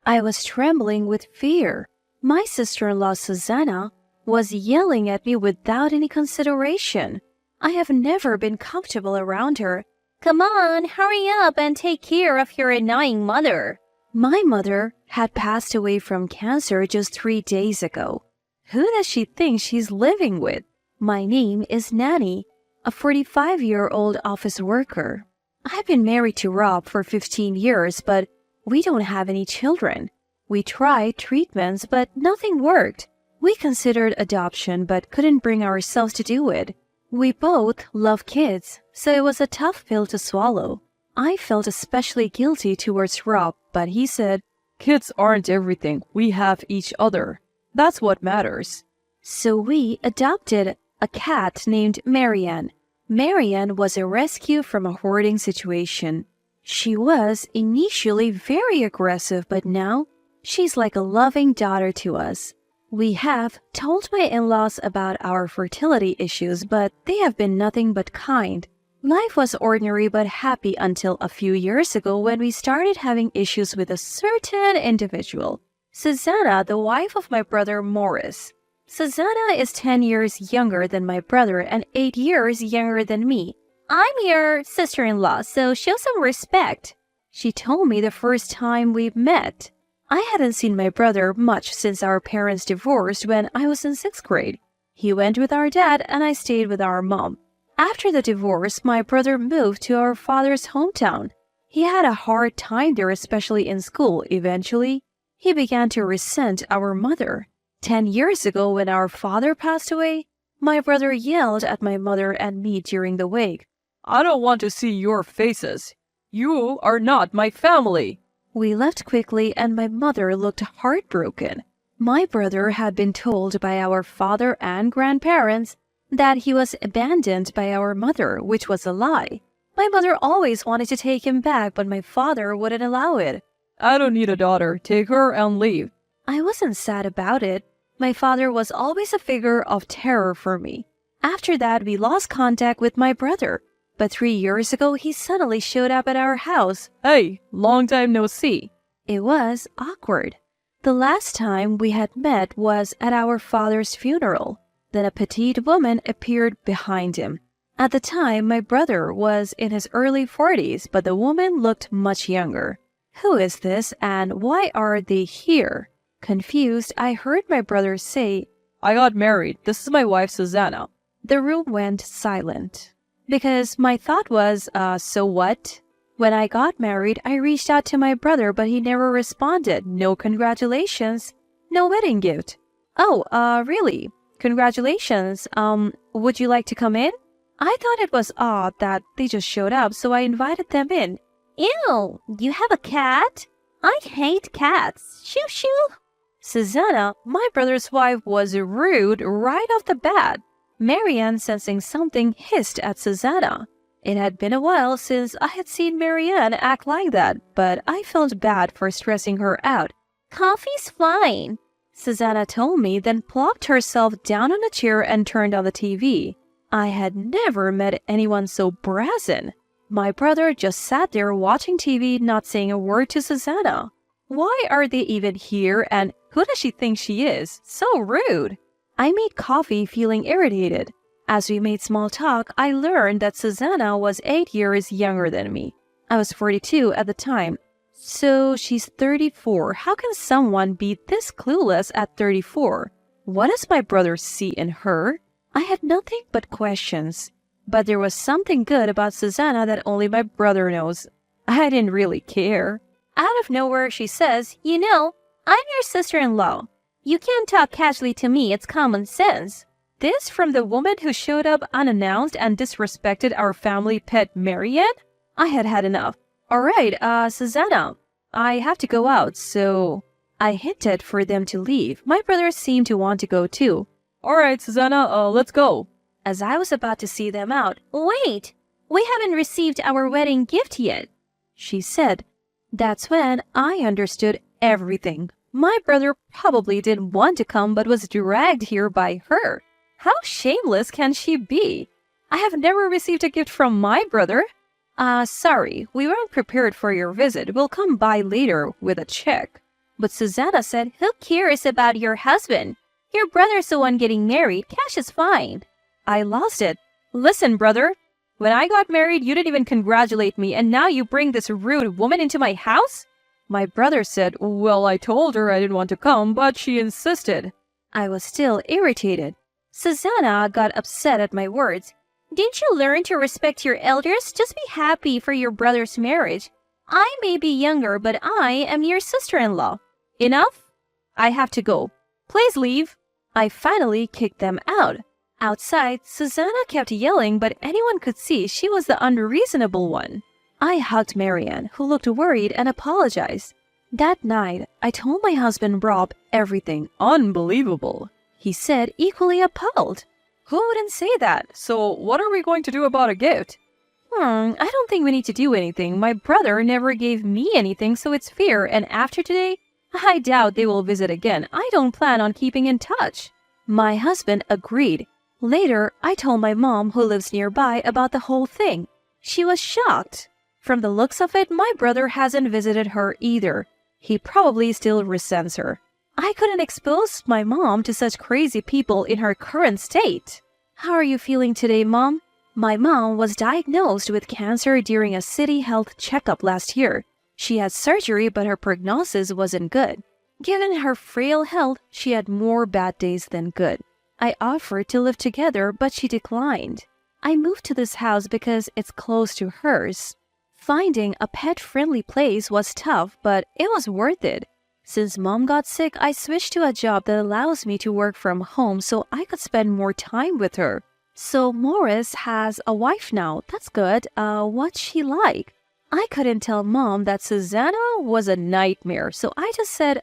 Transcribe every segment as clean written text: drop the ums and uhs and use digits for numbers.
I was trembling with fear. My sister-in-law, Susanna, was yelling at me without any consideration. I have never been comfortable around her. Come on, hurry up and take care of your annoying mother. My mother had passed away from cancer just 3 days ago. Who does she think she's living with? My name is Nanny, a 45-year-old office worker. I've been married to Rob for 15 years, but we don't have any children. We tried treatments, but nothing worked. We considered adoption, but couldn't bring ourselves to do it. We both love kids, so it was a tough pill to swallow. I felt especially guilty towards Rob, but he said, "Kids aren't everything. We have each other. That's what matters." So we adopted a cat named Marianne. Marianne was a rescue from a hoarding situation. She was initially very aggressive, but now she's like a loving daughter to us. We have told my in-laws about our fertility issues, but they have been nothing but kind. Life was ordinary but happy until a few years ago when we started having issues with a certain individual, Susanna, the wife of my brother Morris. Susanna is 10 years younger than my brother and 8 years younger than me. I'm your sister-in-law, so show some respect, she told me the first time we met. I hadn't seen my brother much since our parents divorced when I was in 6th grade. He went with our dad and I stayed with our mom. After the divorce, my brother moved to our father's hometown. He had a hard time there, especially in school. Eventually, he began to resent our mother. 10 years ago, when our father passed away, my brother yelled at my mother and me during the wake. "I don't want to see your faces. You are not my family." We left quickly and my mother looked heartbroken. My brother had been told by our father and grandparents that he was abandoned by our mother, which was a lie. My mother always wanted to take him back, but my father wouldn't allow it. "I don't need a daughter. Take her and leave." I wasn't sad about it. My father was always a figure of terror for me. After that, we lost contact with my brother. But 3 years ago, he suddenly showed up at our house. "Hey, long time no see." It was awkward. The last time we had met was at our father's funeral. Then a petite woman appeared behind him. At the time, my brother was in his early 40s, but the woman looked much younger. Who is this and why are they here? Confused, I heard my brother say, "I got married. This is my wife, Susanna." The room went silent. Because my thought was, so what? When I got married, I reached out to my brother, but he never responded. No congratulations. No wedding gift. Oh, really? Congratulations. Would you like to come in? I thought it was odd that they just showed up, so I invited them in. Ew, you have a cat? I hate cats. Shoo shoo. Susanna, my brother's wife, was rude right off the bat. Marianne, sensing something, hissed at Susanna. It had been a while since I had seen Marianne act like that, but I felt bad for stressing her out. Coffee's fine, Susanna told me, then plopped herself down on a chair and turned on the TV. I had never met anyone so brazen. My brother just sat there watching TV, not saying a word to Susanna. Why are they even here, and who does she think she is? So rude. I made coffee, feeling irritated. As we made small talk, I learned that Susanna was 8 years younger than me. I was 42 at the time. So she's 34. How can someone be this clueless at 34? What does my brother see in her? I had nothing but questions. But there was something good about Susanna that only my brother knows. I didn't really care. Out of nowhere, she says, "You know, I'm your sister-in-law. You can't talk casually to me, it's common sense." This from the woman who showed up unannounced and disrespected our family pet Marianne? I had had enough. All right, Susanna, I have to go out, so I hinted for them to leave. My brother seemed to want to go too. All right, Susanna, let's go. As I was about to see them out, "Wait, we haven't received our wedding gift yet," she said. That's when I understood everything. My brother probably didn't want to come but was dragged here by her. How shameless can she be? I have never received a gift from my brother. Sorry, we weren't prepared for your visit. We'll come by later with a check. But Susanna said, "Who cares about your husband? Your brother's the one getting married. Cash is fine." I lost it. Listen, brother. When I got married, you didn't even congratulate me, and now you bring this rude woman into my house? My brother said, "Well, I told her I didn't want to come, but she insisted." I was still irritated. Susanna got upset at my words. "Didn't you learn to respect your elders? Just be happy for your brother's marriage. I may be younger, but I am your sister-in-law." Enough? I have to go. Please leave. I finally kicked them out. Outside, Susanna kept yelling, but anyone could see she was the unreasonable one. I hugged Marianne, who looked worried, and apologized. That night, I told my husband Rob everything. Unbelievable. He said, equally appalled. Who wouldn't say that? So what are we going to do about a gift? I don't think we need to do anything. My brother never gave me anything, so it's fair, and after today, I doubt they will visit again. I don't plan on keeping in touch. My husband agreed. Later, I told my mom, who lives nearby, about the whole thing. She was shocked. From the looks of it, my brother hasn't visited her either. He probably still resents her. I couldn't expose my mom to such crazy people in her current state. How are you feeling today, Mom? My mom was diagnosed with cancer during a city health checkup last year. She had surgery, but her prognosis wasn't good. Given her frail health, she had more bad days than good. I offered to live together, but she declined. I moved to this house because it's close to hers. Finding a pet-friendly place was tough, but it was worth it. Since Mom got sick, I switched to a job that allows me to work from home so I could spend more time with her. So Morris has a wife now. That's good. What's she like? I couldn't tell Mom that Susanna was a nightmare, so I just said,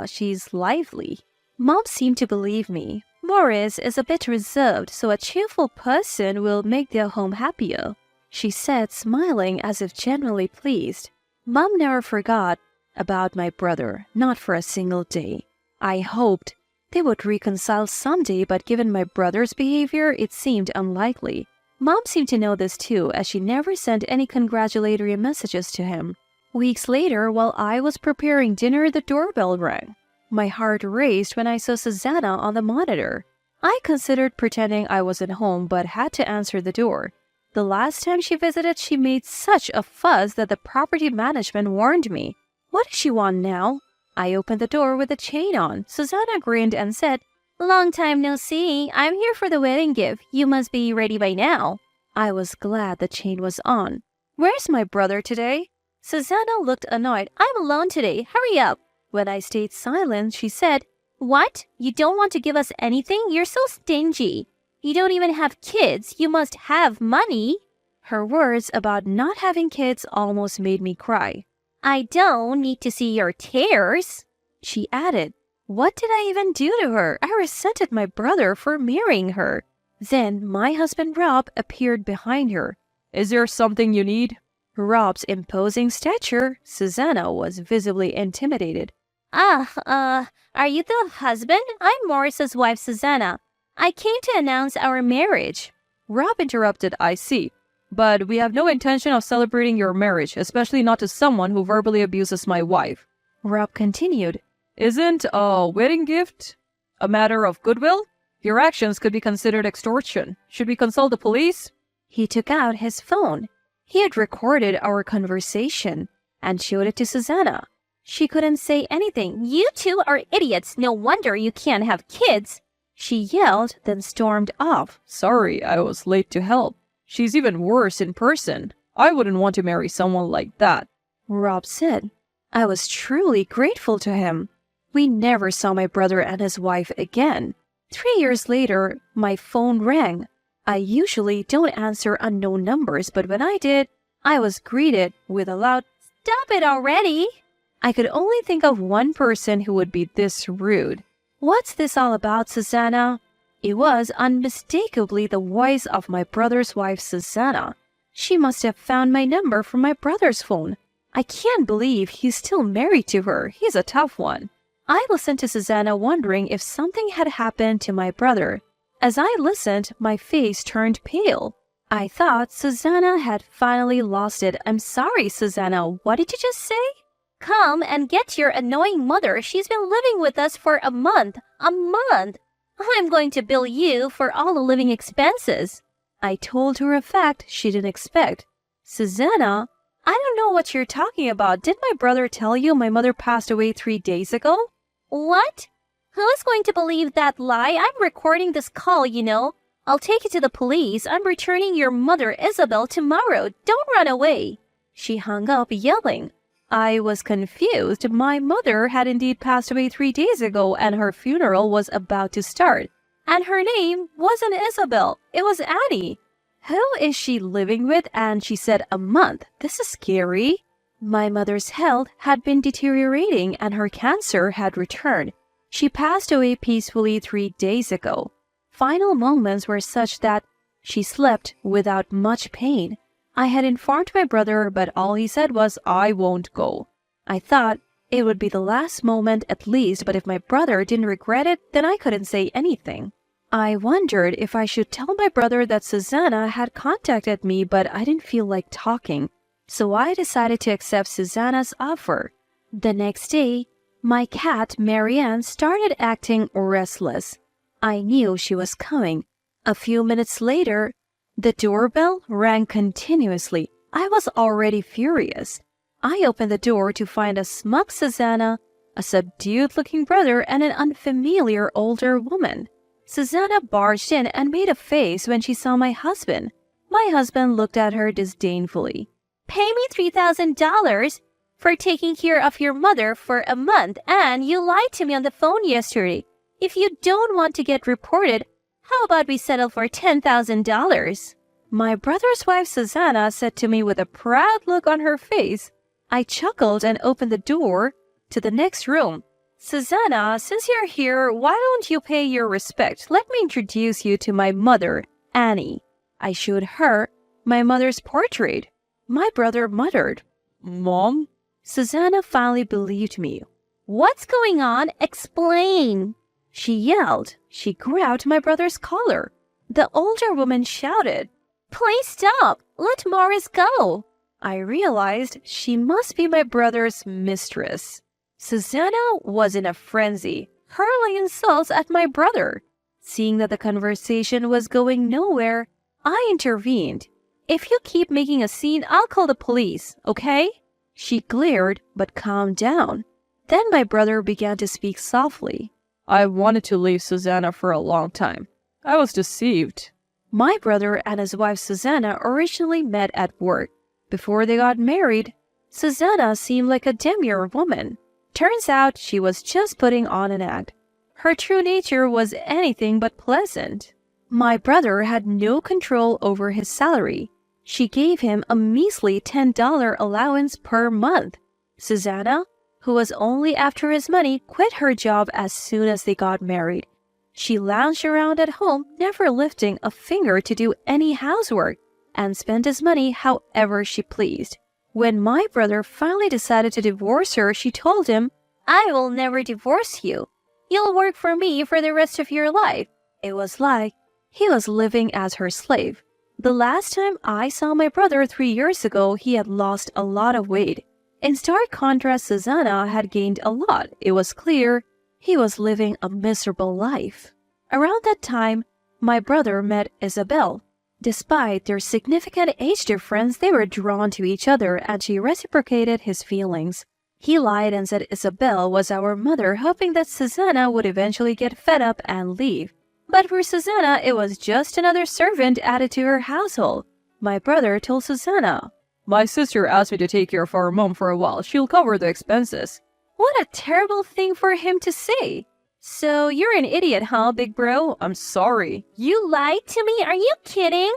she's lively. Mom seemed to believe me. Morris is a bit reserved, so a cheerful person will make their home happier, she said, smiling as if genuinely pleased. Mom never forgot about my brother, not for a single day. I hoped they would reconcile someday, but given my brother's behavior, it seemed unlikely. Mom seemed to know this too, as she never sent any congratulatory messages to him. Weeks later, while I was preparing dinner, the doorbell rang. My heart raced when I saw Susanna on the monitor. I considered pretending I wasn't home, but had to answer the door. The last time she visited, she made such a fuss that the property management warned me. What does she want now? I opened the door with the chain on. Susanna grinned and said, "Long time no see. I'm here for the wedding gift. You must be ready by now." I was glad the chain was on. Where's my brother today? Susanna looked annoyed. "I'm alone today. Hurry up." When I stayed silent, she said, "What? You don't want to give us anything? You're so stingy. You don't even have kids. You must have money." Her words about not having kids almost made me cry. "I don't need to see your tears," she added. What did I even do to her? I resented my brother for marrying her. Then my husband Rob appeared behind her. Is there something you need? Rob's imposing stature, Susanna was visibly intimidated. Are you the husband? I'm Morris's wife, Susanna. I came to announce our marriage." Rob interrupted, I see. But we have no intention of celebrating your marriage, especially not to someone who verbally abuses my wife. Rob continued, Isn't a wedding gift a matter of goodwill? Your actions could be considered extortion. Should we consult the police? He took out his phone. He had recorded our conversation and showed it to Susanna. She couldn't say anything. "You two are idiots. No wonder you can't have kids," she yelled, then stormed off. Sorry, I was late to help. She's even worse in person. I wouldn't want to marry someone like that, Rob said. I was truly grateful to him. We never saw my brother and his wife again. 3 years later, my phone rang. I usually don't answer unknown numbers, but when I did, I was greeted with a loud, "Stop it already!" I could only think of one person who would be this rude. What's this all about, Susanna? It was unmistakably the voice of my brother's wife, Susanna. She must have found my number from my brother's phone. I can't believe he's still married to her. He's a tough one. I listened to Susanna, wondering if something had happened to my brother. As I listened, my face turned pale. I thought Susanna had finally lost it. I'm sorry, Susanna. What did you just say? Come and get your annoying mother. She's been living with us for a month. A month! I'm going to bill you for all the living expenses. I told her a fact she didn't expect. Susanna, I don't know what you're talking about. Did my brother tell you my mother passed away 3 days ago? What? Who is going to believe that lie? I'm recording this call, you know. I'll take it to the police. I'm returning your mother, Isabel, tomorrow. Don't run away. She hung up, yelling. I was confused. My mother had indeed passed away 3 days ago, and her funeral was about to start. And her name wasn't Isabel. It was Annie. Who is she living with? And she said a month. This is scary. My mother's health had been deteriorating, and her cancer had returned. She passed away peacefully 3 days ago. Final moments were such that she slept without much pain. I had informed my brother, but all he said was, I won't go. I thought it would be the last moment at least, but if my brother didn't regret it, then I couldn't say anything. I wondered if I should tell my brother that Susanna had contacted me, but I didn't feel like talking. So I decided to accept Susanna's offer. The next day, my cat, Marianne, started acting restless. I knew she was coming. A few minutes later, the doorbell rang continuously. I was already furious. I opened the door to find a smug Susanna, a subdued-looking brother, and an unfamiliar older woman. Susanna barged in and made a face when she saw my husband. My husband looked at her disdainfully. Pay me $3,000 for taking care of your mother for a month, and you lied to me on the phone yesterday. If you don't want to get reported, how about we settle for $10,000? My brother's wife Susanna said to me with a proud look on her face. I chuckled and opened the door to the next room. Susanna, since you're here, why don't you pay your respect? Let me introduce you to my mother, Annie. I showed her my mother's portrait. My brother muttered, Mom? Susanna finally believed me. What's going on? Explain. She yelled. She grabbed my brother's collar. The older woman shouted, Please stop. Let Morris go. I realized she must be my brother's mistress. Susanna was in a frenzy, hurling insults at my brother. Seeing that the conversation was going nowhere, I intervened. If you keep making a scene, I'll call the police, okay? She glared, but calmed down. Then my brother began to speak softly. I wanted to leave Susanna for a long time. I was deceived. My brother and his wife Susanna originally met at work. Before they got married, Susanna seemed like a demure woman. Turns out she was just putting on an act. Her true nature was anything but pleasant. My brother had no control over his salary. She gave him a measly $10 allowance per month. Susanna, who was only after his money, quit her job as soon as they got married. She lounged around at home, never lifting a finger to do any housework, and spent his money however she pleased. When my brother finally decided to divorce her, she told him, I will never divorce you. You'll work for me for the rest of your life. It was like he was living as her slave. The last time I saw my brother 3 years ago, he had lost a lot of weight. In stark contrast, Susanna had gained a lot. It was clear he was living a miserable life. Around that time, my brother met Isabel. Despite their significant age difference, they were drawn to each other, and she reciprocated his feelings. He lied and said Isabel was our mother, hoping that Susanna would eventually get fed up and leave. But for Susanna, it was just another servant added to her household. My brother told Susanna, My sister asked me to take care of our mom for a while. She'll cover the expenses. What a terrible thing for him to say. So you're an idiot, huh, big bro? I'm sorry. You lied to me? Are you kidding?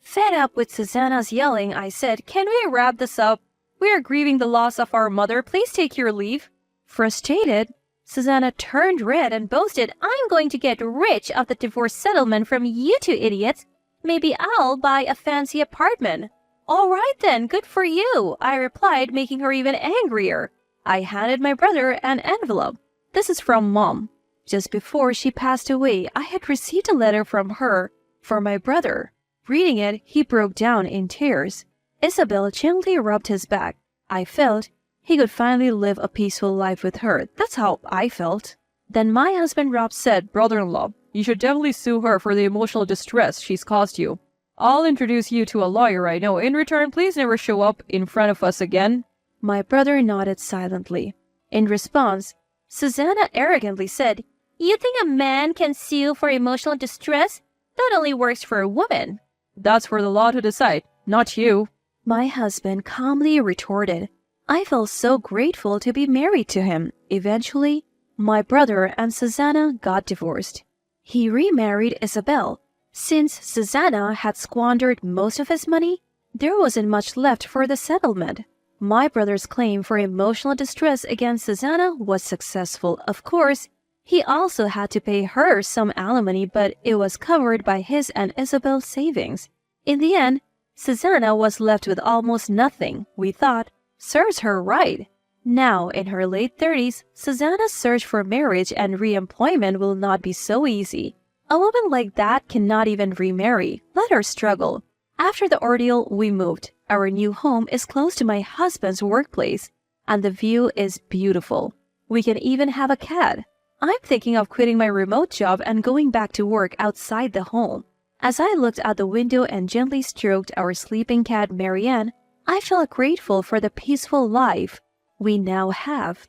Fed up with Susanna's yelling, I said, Can we wrap this up? We are grieving the loss of our mother. Please take your leave. Frustrated, Susanna turned red and boasted, I'm going to get rich off the divorce settlement from you two idiots. Maybe I'll buy a fancy apartment. All right then, good for you, I replied, making her even angrier. I handed my brother an envelope. This is from Mom. Just before she passed away, I had received a letter from her for my brother. Reading it, he broke down in tears. Isabel gently rubbed his back. I felt he could finally live a peaceful life with her. That's how I felt. Then my husband Rob said, Brother-in-law, you should definitely sue her for the emotional distress she's caused you. I'll introduce you to a lawyer I know. In return, please never show up in front of us again. My brother nodded silently. In response, Susanna arrogantly said, You think a man can sue for emotional distress? That only works for a woman. That's for the law to decide, not you. My husband calmly retorted. I felt so grateful to be married to him. Eventually, my brother and Susanna got divorced. He remarried Isabel. Since Susanna had squandered most of his money, there wasn't much left for the settlement. My brother's claim for emotional distress against Susanna was successful. Of course, he also had to pay her some alimony, but it was covered by his and Isabel's savings. In the end, Susanna was left with almost nothing. We thought, serves her right. Now, in her late 30s, Susanna's search for marriage and re-employment will not be so easy. A woman like that cannot even remarry. Let her struggle. After the ordeal, we moved. Our new home is close to my husband's workplace, and the view is beautiful. We can even have a cat. I'm thinking of quitting my remote job and going back to work outside the home. As I looked out the window and gently stroked our sleeping cat, Marianne, I felt grateful for the peaceful life we now have.